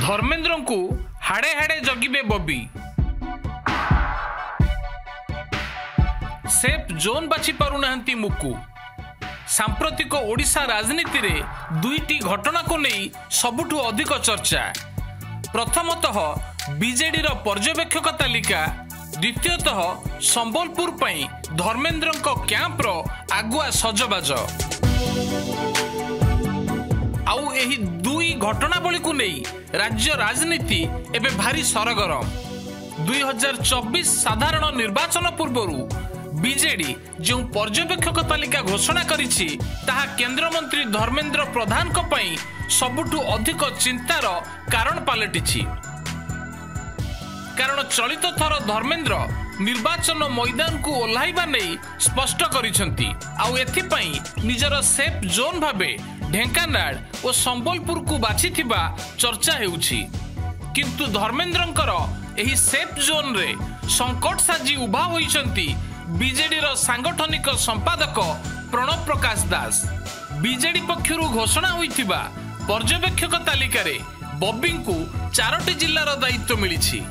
धर्मेंद्र को हाड़े हाड़े जगिबे Bobby. Safe zone बाछि पारुनाहांती मुकु। सांप्रतिक ओडिशा राजनीति रे दुईटी घटना को नहीं सबुठु अधिक चर्चा। प्रथमतः बीजेडी रो पर्यवेक्षक तालिका, द्वितीयतः संबलपुर पई धर्मेंद्र कैंप रो आगुआ सजबाज। आउ एही दुई घटनावली को नहीं राज्य राजनीति एबे भारी सरगरम। 2024 साधारण निर्वाचन पूर्वरु बीजेडी जो पर्यवेक्षक तालिका घोषणा करिछि ताहा केंद्र मंत्री धर्मेंद्र प्रधान को पई सबुठु अधिक चिंतार कारण पालटिछि। कारण चलित थर धर्मेंद्र निर्वाचन मैदान को ओह्लाइबा नहीं स्पष्ट करिसेंती। आउ एथिपई निजर सेफ जोन भाबे ढेंकानाल और संबलपुर को बाछिथिबा चर्चा हेउछि। किंतु धर्मेंद्रंकर एही सेफ जोन रे संकट साजी उभा होइछंती बीजेडी रो सांगठनिक संपादक प्रणव प्रकाश दास। बीजेडी पक्षरु घोषणा होइथिबा पर्यवेक्षक तालिका रे बॉबी को 4टी जिल्लार दायित्व मिलिछि।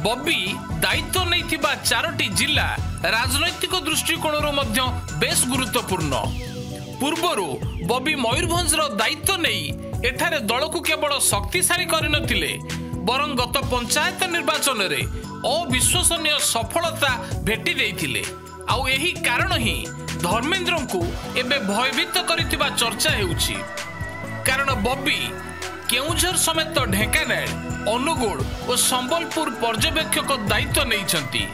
बॉबी दायित्व नैथिबा 4टी जिल्ला राजनैतिक दृष्टिकोणରୁ ମଧ୍ୟ बेस गुरुत्वपूर्ण। पूर्वरु बॉबी मयूरभंज रो दायित्व नहीं एठारे दल को केवल शक्तिशाली करनथिले बरं गत पंचायत निर्वाचन रे अविश्वसनीय सफलता भेटी देइथिले। आउ एही कारण ही धर्मेंद्र को एबे भयभीत करितिबा चर्चा हेउछि। कारण बॉबी केउझर समेत ढेंकानाल, अनुगुल और संबलपुर पर्यवेक्षक दायित्व नैछंती।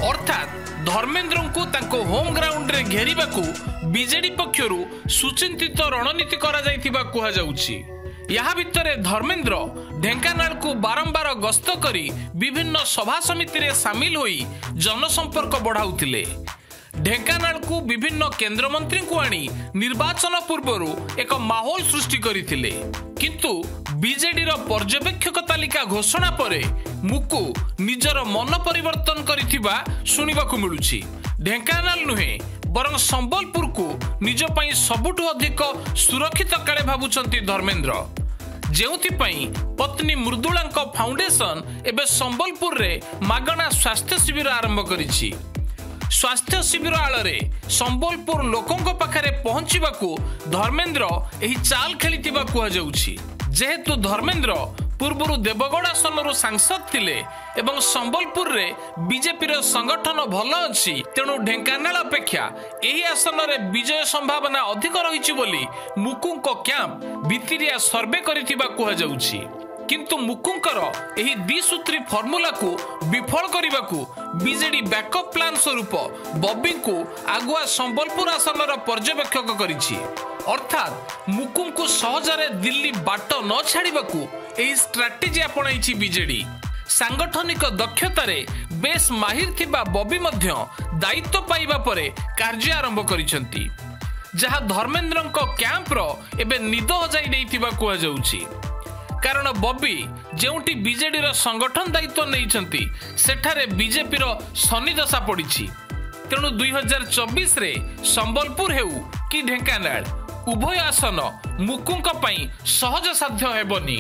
अर्थात धर्मेंद्र को तांको होम ग्राउंड रे घेरिबाकू बीजेडी पक्षरु सुचिंतित रणनीति करा जाइतिबा कुहा जाउछि। यहाँ भितरे धर्मेंद्र ढेंकानाल को बारंबार गस्त करी विभिन्न सभा समिति रे शामिल होई जनसंपर्क बढ़ाउतिले। ढेंकानाल को विभिन्न केंद्र मंत्री को आनी निर्वाचन पूर्वरु एक माहौल सृष्टि करिथिले। किंतु बीजेडी रो पर्यवेक्षक तालिका घोषणा परे मुकु निजर मन परिवर्तन करिथिबा सुनिबाकू मिलुछि। ढेंकानाल नुहे बरं संबलपुर को निज पई सबुठु अधिक सुरक्षित काले भाबुचंती धर्मेंद्र। जेउथिपई पत्नी मृदुलांक फाउंडेशन एबे संबलपुर रे मागणा स्वास्थ्य शिविर आरंभ करिछि। स्वास्थ्य शिविर आଳରେ संबलपुर लोकंक पाखरे पहुंचीबाकू धर्मेंद्र एही चाल खेलितिबा कुहा जाउछि। जेहेतु धर्मेंद्र पूर्वरु देवगढ़ आसन सांसद थिले एवं संबलपुर रे बीजेपी रो संगठन भल अछि, तेणु ढेंकानाल अपेक्षा एही आसन रे विजय संभावना अधिक रहिछि बोली मुकुंक कैंप भितिरिया सर्वे करितिबा कुहा जाउछि। किंतु मुकुंकर एही द्विसूत्री फॉर्मूला को विफल करने बीजेडी बैकअप प्लान स्वरूप बॉबी को आगुआ संबलपुर आसन पर्यवेक्षक करिछि। अर्थात मुकुं को सहजरे दिल्ली बाट न छाड़िबाकू एही स्ट्राटेजी अपनाइछि बीजेडी। सांगठनिक दक्षतारे बेस माहिर थिबा बॉबी मध्य दायित्व पाइबा परे कार्य आरंभ करिसेंती, जहा धर्मेंद्रंक कैंप रो एबे निद हजाई देइथिबा कुहा जाउछि। कारण बॉबी जेउटी बीजेडी रो संगठन दायित्व नैछंती सेठारे बीजेपी रो शनि दशा पड़िछि। तेणु 2024 रे संबलपुर हेउ कि ढेंकानाल उभय आसन मुकुंक पई सहज साध्य हेबनी।